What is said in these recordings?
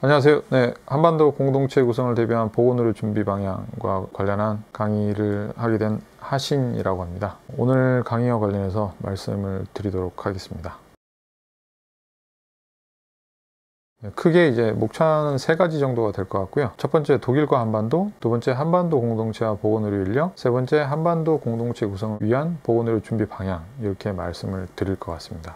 안녕하세요. 네, 한반도 공동체 구성을 대비한 보건의료 준비 방향과 관련한 강의를 하게 된 하신이라고 합니다. 오늘 강의와 관련해서 말씀을 드리도록 하겠습니다. 크게 이제 목차는 세 가지 정도가 될 것 같고요. 첫 번째 독일과 한반도, 두 번째 한반도 공동체와 보건의료 인력, 세 번째 한반도 공동체 구성을 위한 보건의료 준비 방향, 이렇게 말씀을 드릴 것 같습니다.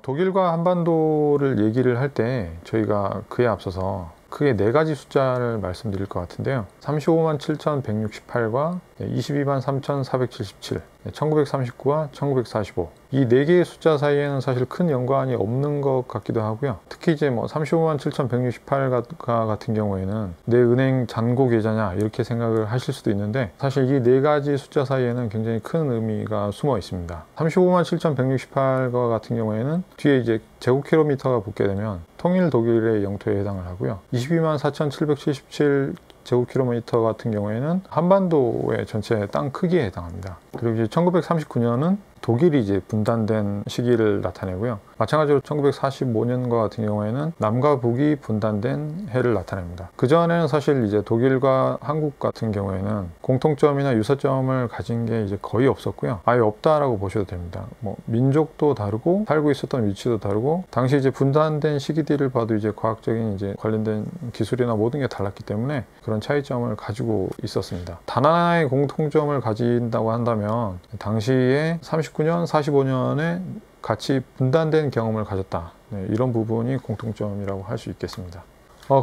독일과 한반도를 얘기를 할 때 저희가 그에 앞서서 크게 네 가지 숫자를 말씀드릴 것 같은데요. 35만 7,168과 22만 3,477, 1939와 1945. 이 네 개의 숫자 사이에는 사실 큰 연관이 없는 것 같기도 하고요. 특히 이제 35만 7,168 같은 경우에는 내 은행 잔고 계좌냐 이렇게 생각을 하실 수도 있는데, 사실 이 네 가지 숫자 사이에는 굉장히 큰 의미가 숨어 있습니다. 35만 7,168과 같은 경우에는 뒤에 이제 제곱킬로미터가 붙게 되면 통일 독일의 영토에 해당을 하고요. 22만 4,777 제곱킬로미터 같은 경우에는 한반도의 전체 땅 크기에 해당합니다. 그리고 이제 1939년은 독일이 이제 분단된 시기를 나타내고요. 마찬가지로 1945년과 같은 경우에는 남과 북이 분단된 해를 나타냅니다. 그 전에는 사실 이제 독일과 한국 같은 경우에는 공통점이나 유사점을 가진 게 이제 거의 없었고요. 아예 없다라고 보셔도 됩니다. 민족도 다르고 살고 있었던 위치도 다르고, 당시 이제 분단된 시기들을 봐도 이제 과학적인 이제 관련된 기술이나 모든 게 달랐기 때문에 그런 차이점을 가지고 있었습니다. 단 하나의 공통점을 가진다고 한다면 당시에 39년, 45년에 같이 분단된 경험을 가졌다. 이런 부분이 공통점이라고 할 수 있겠습니다.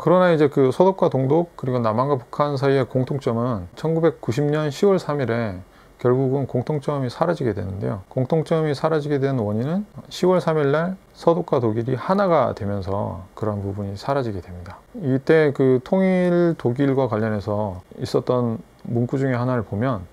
그러나 이제 그 서독과 동독 그리고 남한과 북한 사이의 공통점은 1990년 10월 3일에 결국은 공통점이 사라지게 되는데요. 공통점이 사라지게 된 원인은 10월 3일 날 서독과 독일이 하나가 되면서 그런 부분이 사라지게 됩니다. 이때 그 통일 독일과 관련해서 있었던 문구 중에 하나를 보면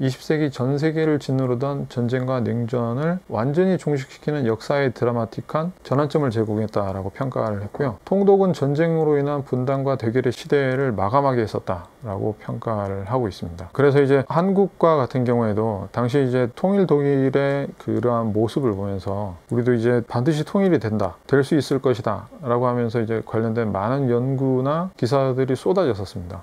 20세기 전 세계를 짓누르던 전쟁과 냉전을 완전히 종식시키는 역사의 드라마틱한 전환점을 제공했다라고 평가를 했고요. 통독은 전쟁으로 인한 분단과 대결의 시대를 마감하게 했었다라고 평가를 하고 있습니다. 그래서 이제 한국과 같은 경우에도 당시 이제 통일 독일의 그러한 모습을 보면서 우리도 이제 반드시 통일이 된다, 될 수 있을 것이다 라고 하면서 이제 관련된 많은 연구나 기사들이 쏟아졌었습니다.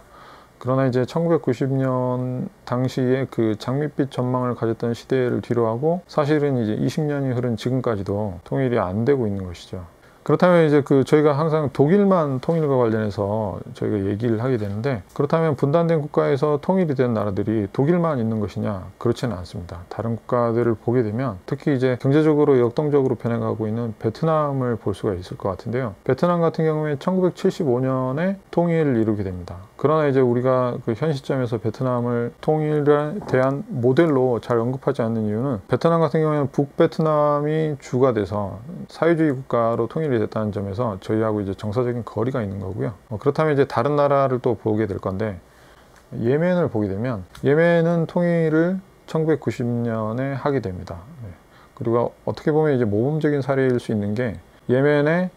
그러나 이제 1990년 당시에 그 장밋빛 전망을 가졌던 시대를 뒤로하고 사실은 이제 20년이 흐른 지금까지도 통일이 안 되고 있는 것이죠. 그렇다면 이제 저희가 항상 독일만 통일과 관련해서 저희가 얘기를 하게 되는데, 그렇다면 분단된 국가에서 통일이 된 나라들이 독일만 있는 것이냐? 그렇지는 않습니다. 다른 국가들을 보게 되면 특히 이제 경제적으로 역동적으로 변해가고 있는 베트남을 볼 수가 있을 것 같은데요. 베트남 같은 경우에 1975년에 통일을 이루게 됩니다. 그러나 이제 우리가 그 현 시점에서 베트남을 통일에 대한 모델로 잘 언급하지 않는 이유는, 베트남 같은 경우에는 북베트남이 주가 돼서 사회주의 국가로 통일이 됐다는 점에서 저희하고 이제 정서적인 거리가 있는 거고요. 그렇다면 이제 다른 나라를 또 보게 될 건데, 예멘을 보게 되면 예멘은 통일을 1990년에 하게 됩니다. 그리고 어떻게 보면 이제 모범적인 사례일 수 있는 게, 예멘의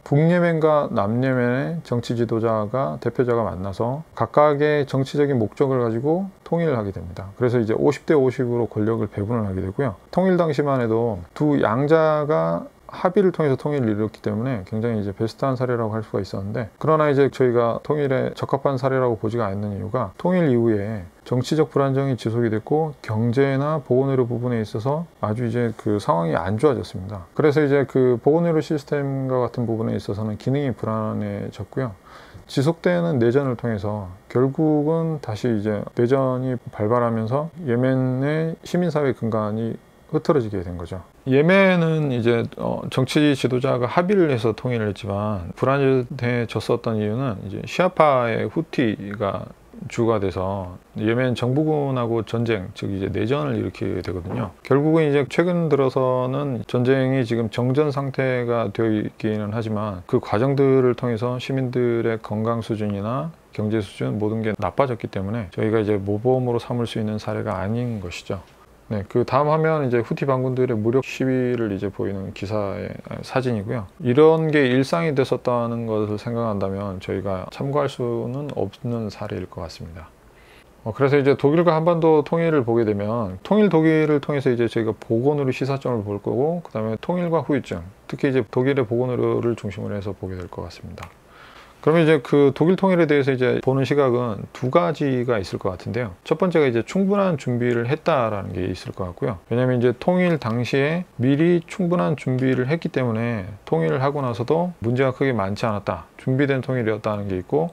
북예멘과 남예멘의 정치 지도자가 대표자가 만나서 각각의 정치적인 목적을 가지고 통일을 하게 됩니다. 그래서 이제 50대 50으로 권력을 배분을 하게 되고요. 통일 당시만 해도 두 양자가 합의를 통해서 통일을 이뤘기 때문에 굉장히 이제 베스트한 사례라고 할 수가 있었는데, 그러나 이제 저희가 통일에 적합한 사례라고 보지가 않는 이유가, 통일 이후에 정치적 불안정이 지속이 됐고 경제나 보건의료 부분에 있어서 아주 이제 그 상황이 안 좋아졌습니다. 그래서 이제 그 보건의료 시스템과 같은 부분에 있어서는 기능이 불안해졌고요. 지속되는 내전을 통해서 결국은 다시 이제 내전이 발발하면서 예멘의 시민사회 근간이 흐트러지게 된 거죠. 예멘은 이제 정치 지도자가 합의를 해서 통일을 했지만 불안해졌었던 이유는 이제 시아파의 후티가 주가 돼서 예멘 정부군하고 전쟁, 즉 이제 내전을 일으키게 되거든요. 결국은 이제 최근 들어서는 전쟁이 지금 정전 상태가 되어 있기는 하지만 그 과정들을 통해서 시민들의 건강 수준이나 경제 수준 모든 게 나빠졌기 때문에 저희가 이제 모범으로 삼을 수 있는 사례가 아닌 것이죠. 네, 그 다음 화면 이제 후티 반군들의 무력 시위를 이제 보이는 기사의 사진이고요. 이런 게 일상이 됐었다는 것을 생각한다면 저희가 참고할 수는 없는 사례일 것 같습니다. 그래서 이제 독일과 한반도 통일을 보게 되면 통일 독일을 통해서 이제 저희가 보건의료 시사점을 볼 거고, 그 다음에 통일과 후유증, 특히 이제 독일의 보건의료를 중심으로 해서 보게 될 것 같습니다. 그러면 이제 그 독일 통일에 대해서 이제 보는 시각은 두 가지가 있을 것 같은데요. 첫 번째가 이제 충분한 준비를 했다라는 게 있을 것 같고요. 왜냐하면 이제 통일 당시에 미리 충분한 준비를 했기 때문에 통일을 하고 나서도 문제가 크게 많지 않았다, 준비된 통일이었다는 게 있고,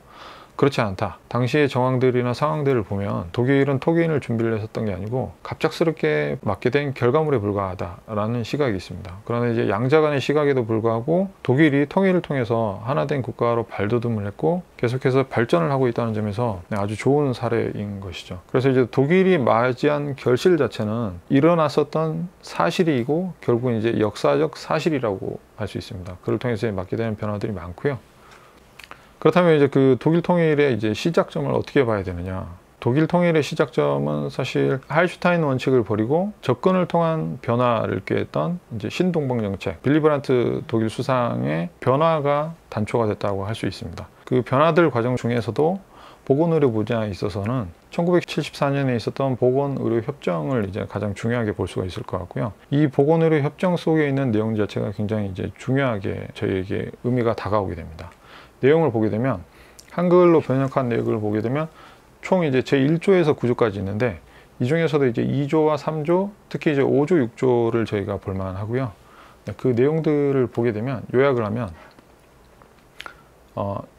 그렇지 않다, 당시의 정황들이나 상황들을 보면 독일은 통일을 준비를 했었던 게 아니고 갑작스럽게 맞게 된 결과물에 불과하다라는 시각이 있습니다. 그러나 이제 양자간의 시각에도 불구하고 독일이 통일을 통해서 하나된 국가로 발돋움을 했고 계속해서 발전을 하고 있다는 점에서 아주 좋은 사례인 것이죠. 그래서 이제 독일이 맞이한 결실 자체는 일어났었던 사실이고 결국은 이제 역사적 사실이라고 할 수 있습니다. 그를 통해서 맞게 되는 변화들이 많고요. 그렇다면 이제 그 독일 통일의 이제 시작점을 어떻게 봐야 되느냐? 독일 통일의 시작점은 사실 하이슈타인 원칙을 버리고 접근을 통한 변화를 꾀했던 이제 신동방 정책, 빌리 브란트 독일 수상의 변화가 단초가 됐다고 할 수 있습니다. 그 변화들 과정 중에서도 보건의료 분야에 있어서는 1974년에 있었던 보건의료 협정을 이제 가장 중요하게 볼 수가 있을 것 같고요. 이 보건의료 협정 속에 있는 내용 자체가 굉장히 이제 중요하게 저희에게 의미가 다가오게 됩니다. 내용을 보게 되면 한글로 번역한 내용을 보게 되면 총 이제 제1조에서 9조까지 있는데 이 중에서도 이제 2조와 3조, 특히 이제 5조, 6조를 저희가 볼만 하고요. 그 내용들을 보게 되면 요약을 하면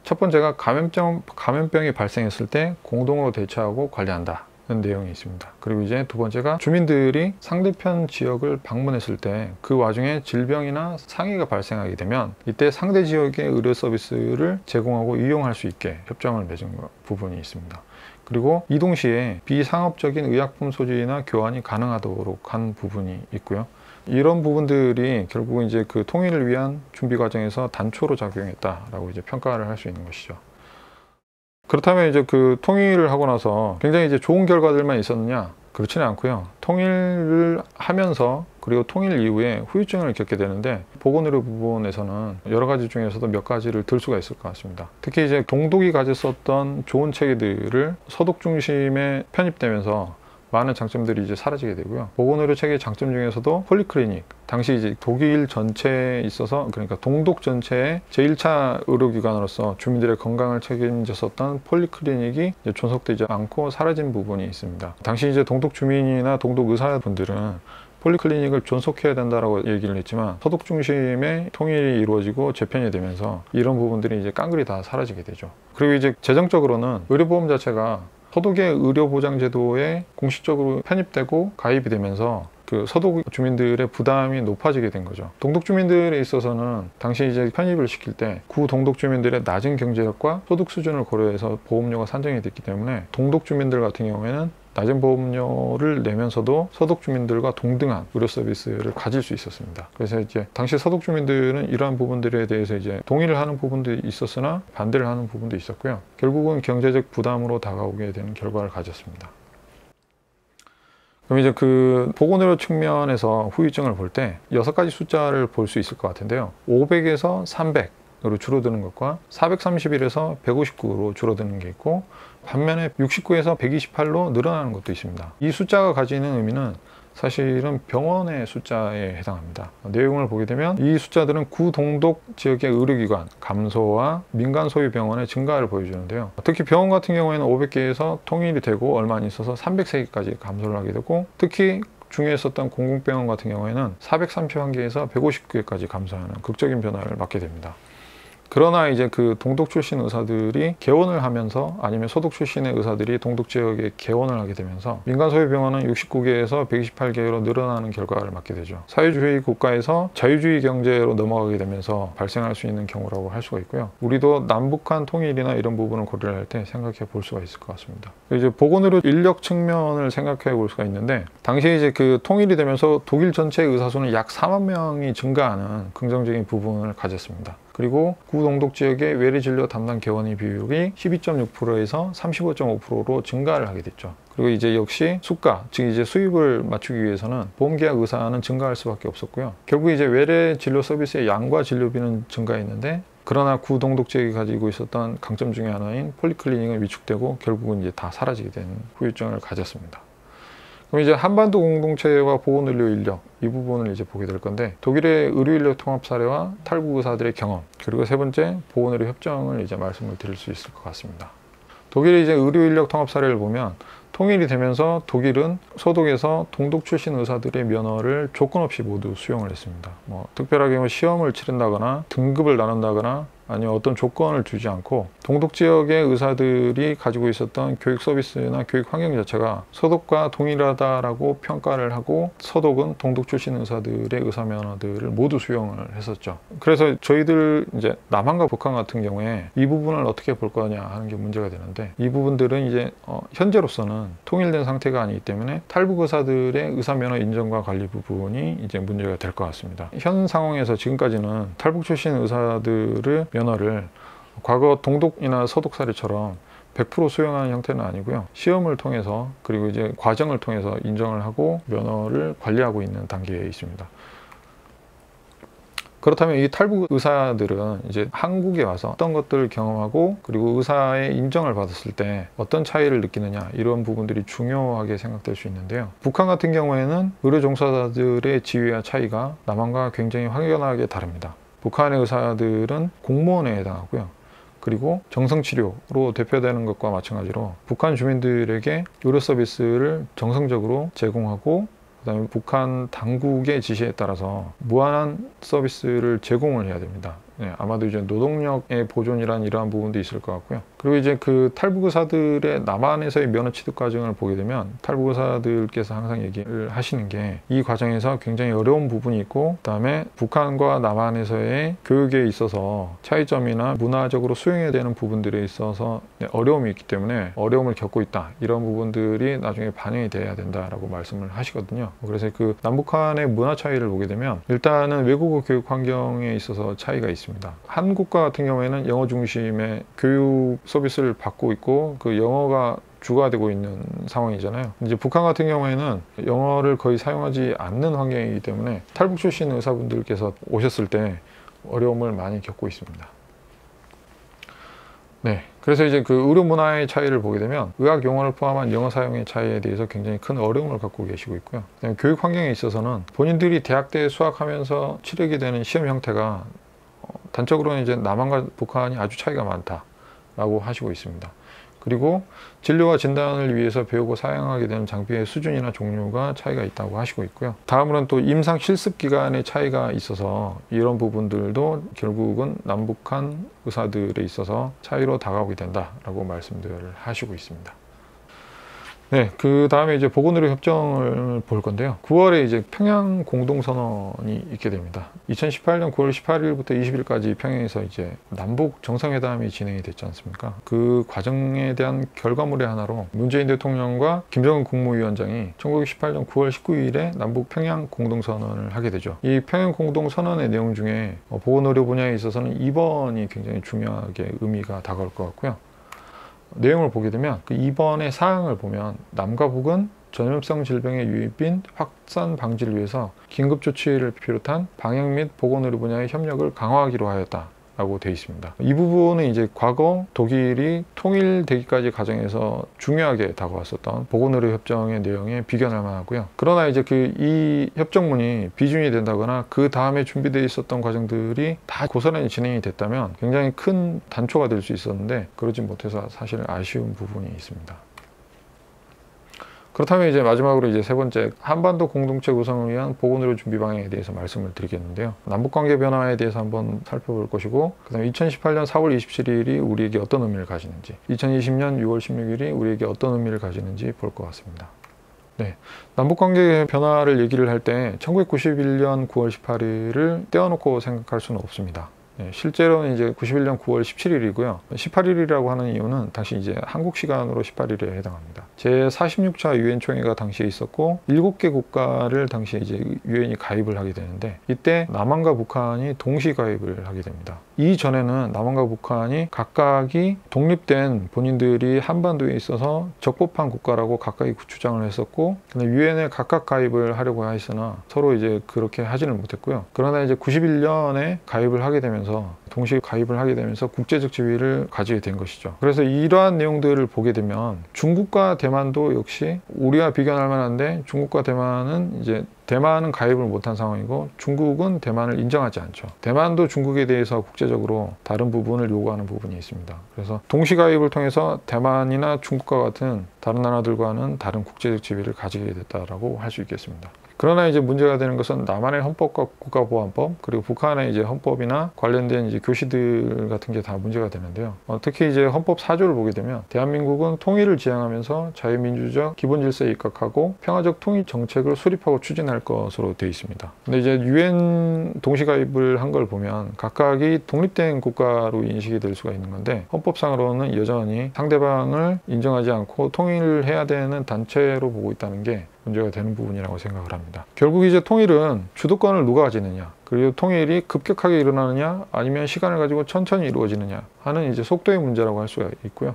첫 번째가 감염병이 발생했을 때 공동으로 대처하고 관리한다. 내용이 있습니다. 그리고 이제 두 번째가 주민들이 상대편 지역을 방문했을 때 그 와중에 질병이나 상해가 발생하게 되면 이때 상대 지역의 의료 서비스를 제공하고 이용할 수 있게 협정을 맺은 부분이 있습니다. 그리고 이동 시에 비상업적인 의약품 소지나 교환이 가능하도록 한 부분이 있고요. 이런 부분들이 결국은 이제 그 통일을 위한 준비 과정에서 단초로 작용했다라고 이제 평가를 할 수 있는 것이죠. 그렇다면 이제 그 통일을 하고 나서 굉장히 이제 좋은 결과들만 있었느냐? 그렇지는 않고요. 통일을 하면서 그리고 통일 이후에 후유증을 겪게 되는데 보건의료 부분에서는 여러 가지 중에서도 몇 가지를 들 수가 있을 것 같습니다. 특히 이제 동독이 가졌었던 좋은 체계들을 서독 중심에 편입되면서 많은 장점들이 이제 사라지게 되고요. 보건의료 체계의 장점 중에서도 폴리클리닉, 당시 이제 독일 전체에 있어서, 그러니까 동독 전체의 제1차 의료기관으로서 주민들의 건강을 책임졌었던 폴리클리닉이 이제 존속되지 않고 사라진 부분이 있습니다. 당시 이제 동독 주민이나 동독 의사분들은 폴리클리닉을 존속해야 된다라고 얘기를 했지만 서독 중심의 통일이 이루어지고 재편이 되면서 이런 부분들이 이제 깡그리 다 사라지게 되죠. 그리고 이제 재정적으로는 의료보험 자체가 서독의 의료보장제도에 공식적으로 편입되고 가입이 되면서 그 서독 주민들의 부담이 높아지게 된 거죠. 동독 주민들에 있어서는 당시 이제 편입을 시킬 때 구 동독 주민들의 낮은 경제력과 소득 수준을 고려해서 보험료가 산정이 됐기 때문에 동독 주민들 같은 경우에는 낮은 보험료를 내면서도 서독 주민들과 동등한 의료 서비스를 가질 수 있었습니다. 그래서 이제 당시 서독 주민들은 이러한 부분들에 대해서 이제 동의를 하는 부분도 있었으나 반대를 하는 부분도 있었고요. 결국은 경제적 부담으로 다가오게 되는 결과를 가졌습니다. 그럼 이제 그 보건의료 측면에서 후유증을 볼 때 6가지 숫자를 볼 수 있을 것 같은데요. 500에서 300으로 줄어드는 것과 431에서 159로 줄어드는 게 있고, 반면에 69에서 128로 늘어나는 것도 있습니다. 이 숫자가 가지는 의미는 사실은 병원의 숫자에 해당합니다. 내용을 보게 되면 이 숫자들은 구동독 지역의 의료기관 감소와 민간 소유 병원의 증가를 보여주는데요. 특히 병원 같은 경우에는 500개에서 통일이 되고 얼마 안 있어서 303개까지 감소를 하게 되고, 특히 중요했었던 공공병원 같은 경우에는 431개에서 159개까지 감소하는 극적인 변화를 맞게 됩니다. 그러나 이제 그 동독 출신 의사들이 개원을 하면서, 아니면 소독 출신의 의사들이 동독 지역에 개원을 하게 되면서 민간 소유 병원은 69개에서 128개로 늘어나는 결과를 맞게 되죠. 사회주의 국가에서 자유주의 경제로 넘어가게 되면서 발생할 수 있는 경우라고 할 수가 있고요. 우리도 남북한 통일이나 이런 부분을 고려할 때 생각해 볼 수가 있을 것 같습니다. 이제 보건의료 인력 측면을 생각해 볼 수가 있는데, 당시에 이제 그 통일이 되면서 독일 전체 의사수는 약 4만 명이 증가하는 긍정적인 부분을 가졌습니다. 그리고 구동독 지역의 외래진료 담당 개원의 비율이 12.6%에서 35.5%로 증가를 하게 됐죠. 그리고 이제 역시 수가, 즉 이제 수입을 맞추기 위해서는 보험계약 의사는 증가할 수밖에 없었고요. 결국 이제 외래 진료 서비스의 양과 진료비는 증가했는데 그러나 구동독 지역이 가지고 있었던 강점 중에 하나인 폴리클리닉은 위축되고 결국은 이제 다 사라지게 된 후유증을 가졌습니다. 그럼 이제 한반도 공동체와 보건의료 인력 이 부분을 이제 보게 될 건데, 독일의 의료인력 통합 사례와 탈북 의사들의 경험, 그리고 세 번째 보건의료 협정을 이제 말씀을 드릴 수 있을 것 같습니다. 독일의 이제 의료인력 통합 사례를 보면, 통일이 되면서 독일은 소독에서 동독 출신 의사들의 면허를 조건 없이 모두 수용을 했습니다. 특별하게 시험을 치른다거나 등급을 나눈다거나 아니면 어떤 조건을 두지 않고 동독 지역의 의사들이 가지고 있었던 교육 서비스나 교육 환경 자체가 서독과 동일하다라고 평가를 하고, 서독은 동독 출신 의사들의 의사 면허들을 모두 수용을 했었죠. 그래서 저희들 이제 남한과 북한 같은 경우에 이 부분을 어떻게 볼 거냐 하는 게 문제가 되는데, 이 부분들은 이제 현재로서는 통일된 상태가 아니기 때문에 탈북 의사들의 의사 면허 인정과 관리 부분이 이제 문제가 될 것 같습니다. 현 상황에서 지금까지는 탈북 출신 의사들을 면허를 과거 동독이나 서독 사례처럼 100% 수용하는 형태는 아니고요. 시험을 통해서, 그리고 이제 과정을 통해서 인정을 하고 면허를 관리하고 있는 단계에 있습니다. 그렇다면 이 탈북 의사들은 이제 한국에 와서 어떤 것들을 경험하고, 그리고 의사의 인정을 받았을 때 어떤 차이를 느끼느냐, 이런 부분들이 중요하게 생각될 수 있는데요. 북한 같은 경우에는 의료 종사자들의 지위와 차이가 남한과 굉장히 확연하게 다릅니다. 북한의 의사들은 공무원에 해당하고요. 그리고 정성치료로 대표되는 것과 마찬가지로 북한 주민들에게 의료 서비스를 정성적으로 제공하고, 그 다음에 북한 당국의 지시에 따라서 무한한 서비스를 제공을 해야 됩니다. 아마도 이제 노동력의 보존이란 이러한 부분도 있을 것 같고요. 그리고 이제 그 탈북 의사들의 남한에서의 면허 취득 과정을 보게 되면, 탈북 의사들께서 항상 얘기를 하시는 게, 이 과정에서 굉장히 어려운 부분이 있고, 그 다음에 북한과 남한에서의 교육에 있어서 차이점이나 문화적으로 수용해야 되는 부분들에 있어서 어려움이 있기 때문에 어려움을 겪고 있다, 이런 부분들이 나중에 반영이 돼야 된다라고 말씀을 하시거든요. 그래서 그 남북한의 문화 차이를 보게 되면, 일단은 외국어 교육 환경에 있어서 차이가 있습니다. 한국과 같은 경우에는 영어 중심의 교육 서비스를 받고 있고, 그 영어가 주가 되고 있는 상황이잖아요. 이제 북한 같은 경우에는 영어를 거의 사용하지 않는 환경이기 때문에 탈북 출신 의사분들께서 오셨을 때 어려움을 많이 겪고 있습니다. 네, 그래서 이제 그 의료 문화의 차이를 보게 되면, 의학 용어를 포함한 영어 사용의 차이에 대해서 굉장히 큰 어려움을 갖고 계시고 있고요. 교육 환경에 있어서는 본인들이 대학 때 수학하면서 치르게 되는 시험 형태가 단적으로는 이제 남한과 북한이 아주 차이가 많다라고 하시고 있습니다. 그리고 진료와 진단을 위해서 배우고 사용하게 되는 장비의 수준이나 종류가 차이가 있다고 하시고 있고요. 다음으로는 또 임상 실습 기간의 차이가 있어서, 이런 부분들도 결국은 남북한 의사들에 있어서 차이로 다가오게 된다라고 말씀들을 하시고 있습니다. 네, 그 다음에 이제 보건의료 협정을 볼 건데요. 9월에 이제 평양 공동선언이 있게 됩니다. 2018년 9월 18일부터 20일까지 평양에서 이제 남북 정상회담이 진행이 됐지 않습니까? 그 과정에 대한 결과물의 하나로 문재인 대통령과 김정은 국무위원장이 1918년 9월 19일에 남북 평양 공동선언을 하게 되죠. 이 평양 공동선언의 내용 중에 보건의료 분야에 있어서는 2번이 굉장히 중요하게 의미가 다가올 것 같고요. 내용을 보게 되면, 그 2번의 사항을 보면, 남과 북은 전염성 질병의 유입 및 확산 방지를 위해서 긴급 조치를 비롯한 방역 및 보건의료 분야의 협력을 강화하기로 하였다라고 되어 있습니다. 이 부분은 이제 과거 독일이 통일되기까지 과정에서 중요하게 다가왔었던 보건의료 협정의 내용에 비견할 만하고요. 그러나 이제 이 협정문이 비준이 된다거나 그 다음에 준비되어 있었던 과정들이 다 고스란히 진행이 됐다면 굉장히 큰 단초가 될 수 있었는데, 그러지 못해서 사실 아쉬운 부분이 있습니다. 그렇다면 이제 마지막으로 이제 세 번째, 한반도 공동체 구성을 위한 보건의료 준비 방향에 대해서 말씀을 드리겠는데요. 남북관계 변화에 대해서 한번 살펴볼 것이고, 그 다음에 2018년 4월 27일이 우리에게 어떤 의미를 가지는지, 2020년 6월 16일이 우리에게 어떤 의미를 가지는지 볼 것 같습니다. 네, 남북관계 변화를 얘기를 할 때 1991년 9월 18일을 떼어놓고 생각할 수는 없습니다. 실제로는 이제 91년 9월 17일이고요. 18일이라고 하는 이유는 당시 이제 한국 시간으로 18일에 해당합니다. 제46차 유엔 총회가 당시에 있었고, 7개 국가를 당시에 이제 유엔이 가입을 하게 되는데, 이때 남한과 북한이 동시 가입을 하게 됩니다. 이전에는 남한과 북한이 각각이 독립된 본인들이 한반도에 있어서 적법한 국가라고 각각이 주장을 했었고, 근데 유엔에 각각 가입을 하려고 했으나 서로 이제 그렇게 하지는 못했고요. 그러나 이제 91년에 가입을 하게 되면서 동시에 가입을 하게 되면서 국제적 지위를 가지게 된 것이죠. 그래서 이러한 내용들을 보게 되면 중국과 대만도 역시 우리와 비교할 만한데, 중국과 대만은 이제 대만은 가입을 못한 상황이고 중국은 대만을 인정하지 않죠. 대만도 중국에 대해서 국제적으로 다른 부분을 요구하는 부분이 있습니다. 그래서 동시 가입을 통해서 대만이나 중국과 같은 다른 나라들과는 다른 국제적 지위를 가지게 됐다라고 할 수 있겠습니다. 그러나 이제 문제가 되는 것은 남한의 헌법과 국가보안법, 그리고 북한의 이제 헌법이나 관련된 이제 교시들 같은 게 다 문제가 되는데요. 특히 이제 헌법 4조를 보게 되면 대한민국은 통일을 지향하면서 자유민주적 기본질서에 입각하고 평화적 통일 정책을 수립하고 추진할 것으로 되어 있습니다. 근데 이제 유엔 동시가입을 한 걸 보면 각각이 독립된 국가로 인식이 될 수가 있는 건데, 헌법상으로는 여전히 상대방을 인정하지 않고 통일을 해야 되는 단체로 보고 있다는 게 문제가 되는 부분이라고 생각을 합니다. 결국 이제 통일은 주도권을 누가 가지느냐, 그리고 통일이 급격하게 일어나느냐 아니면 시간을 가지고 천천히 이루어지느냐 하는 이제 속도의 문제라고 할 수가 있고요.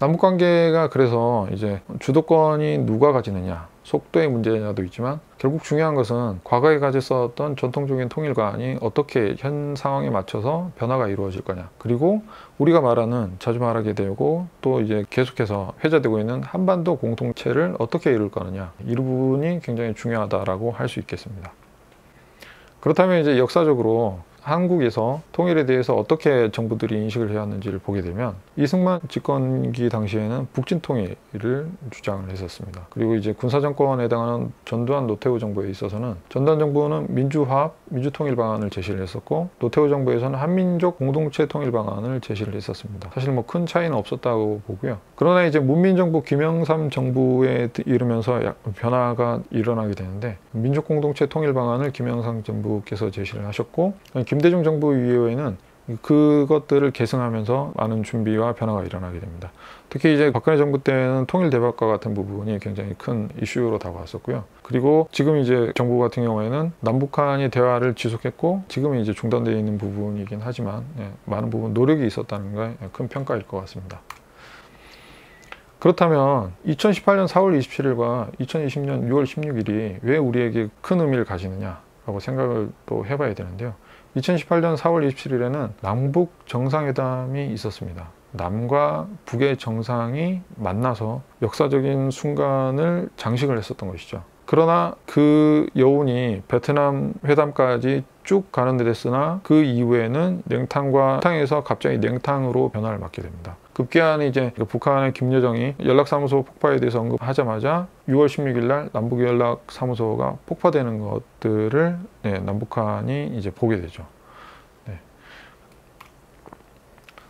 남북관계가 그래서 이제 주도권이 누가 가지느냐, 속도의 문제냐도 있지만, 결국 중요한 것은 과거에 가졌었던 전통적인 통일관이 어떻게 현 상황에 맞춰서 변화가 이루어질 거냐, 그리고 우리가 말하는, 자주 말하게 되고 또 이제 계속해서 회자되고 있는 한반도 공동체를 어떻게 이룰 거느냐, 이 부분이 굉장히 중요하다라고 할 수 있겠습니다. 그렇다면 이제 역사적으로 한국에서 통일에 대해서 어떻게 정부들이 인식을 해왔는지를 보게 되면, 이승만 집권기 당시에는 북진 통일을 주장을 했었습니다. 그리고 이제 군사정권에 해당하는 전두환 노태우 정부에 있어서는 전두환 정부는 민주화합, 민주통일 방안을 제시를 했었고, 노태우 정부에서는 한민족 공동체 통일 방안을 제시를 했었습니다. 사실 뭐 큰 차이는 없었다고 보고요. 그러나 이제 문민정부 김영삼 정부에 이르면서 변화가 일어나게 되는데, 민족공동체 통일 방안을 김영삼 정부께서 제시를 하셨고, 김대중 정부 이후에는 그것들을 계승하면서 많은 준비와 변화가 일어나게 됩니다. 특히 이제 박근혜 정부 때는 통일 대박과 같은 부분이 굉장히 큰 이슈로 다가왔었고요. 그리고 지금 이제 정부 같은 경우에는 남북한이 대화를 지속했고, 지금은 이제 중단되어 있는 부분이긴 하지만 많은 부분 노력이 있었다는 게 큰 평가일 것 같습니다. 그렇다면 2018년 4월 27일과 2020년 6월 16일이 왜 우리에게 큰 의미를 가지느냐라고 생각을 또 해봐야 되는데요. 2018년 4월 27일에는 남북 정상회담이 있었습니다. 남과 북의 정상이 만나서 역사적인 순간을 장식을 했었던 것이죠. 그러나 그 여운이 베트남 회담까지 쭉 가는 데 됐으나, 그 이후에는 냉탕과 탕에서 갑자기 냉탕으로 변화를 맞게 됩니다. 급기야는 이제 북한의 김여정이 연락사무소 폭파에 대해서 언급하자마자 6월 16일 날 남북 연락사무소가 폭파되는 것들을 남북한이 이제 보게 되죠.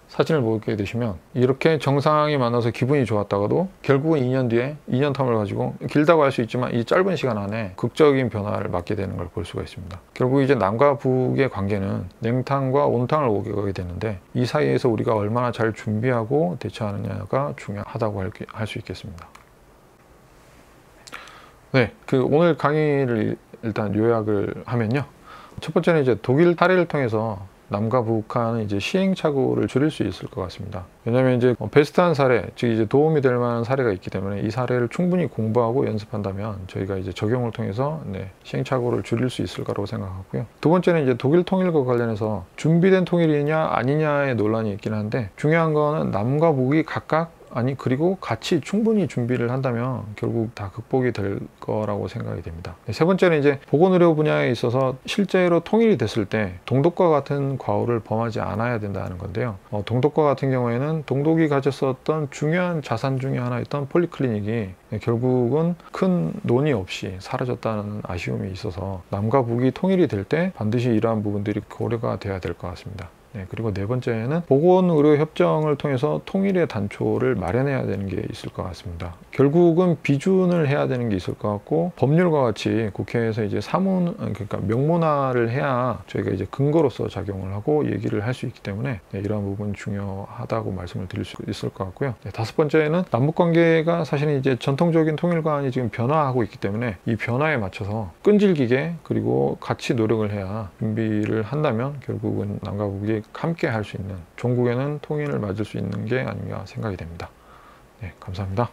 사진을 보게 되시면 이렇게 정상이 만나서 기분이 좋았다가도 결국은 2년 뒤에 2년 텀을 가지고, 길다고 할 수 있지만 이 짧은 시간 안에 극적인 변화를 맞게 되는 걸 볼 수가 있습니다. 결국 이제 남과 북의 관계는 냉탕과 온탕을 오게 가게 되는데, 이 사이에서 우리가 얼마나 잘 준비하고 대처하느냐가 중요하다고 할 수 있겠습니다. 네, 오늘 강의를 일단 요약을 하면요. 첫 번째는 이제 독일 사례를 통해서 남과 북한은 이제 시행착오를 줄일 수 있을 것 같습니다. 왜냐하면 이제 베스트한 사례, 즉 이제 도움이 될 만한 사례가 있기 때문에 이 사례를 충분히 공부하고 연습한다면 저희가 이제 적용을 통해서 시행착오를 줄일 수 있을 거라고 생각하고요. 두 번째는 이제 독일 통일과 관련해서 준비된 통일이냐 아니냐의 논란이 있긴 한데, 중요한 거는 남과 북이 각각 그리고 같이 충분히 준비를 한다면 결국 다 극복이 될 거라고 생각이 됩니다. 세 번째는 이제 보건의료 분야에 있어서 실제로 통일이 됐을 때 동독과 같은 과오를 범하지 않아야 된다는 건데요. 동독과 같은 경우에는 동독이 가졌었던 중요한 자산 중에 하나였던 폴리클리닉이 결국은 큰 논의 없이 사라졌다는 아쉬움이 있어서 남과 북이 통일이 될 때 반드시 이러한 부분들이 고려가 돼야 될 것 같습니다. 네, 그리고 네 번째는 보건의료협정을 통해서 통일의 단초를 마련해야 되는 게 있을 것 같습니다. 결국은 비준을 해야 되는 게 있을 것 같고, 법률과 같이 국회에서 이제 그러니까 명문화를 해야 저희가 이제 근거로서 작용을 하고 얘기를 할 수 있기 때문에 네, 이러한 부분 중요하다고 말씀을 드릴 수 있을 것 같고요. 네, 다섯 번째는 남북관계가 사실은 이제 전통적인 통일관이 지금 변화하고 있기 때문에 이 변화에 맞춰서 끈질기게 그리고 같이 노력을 해야 준비를 한다면 결국은 남과 북이 함께 할 수 있는, 종국에는 통일을 맞을 수 있는 게 아닌가 생각이 됩니다. 네, 감사합니다.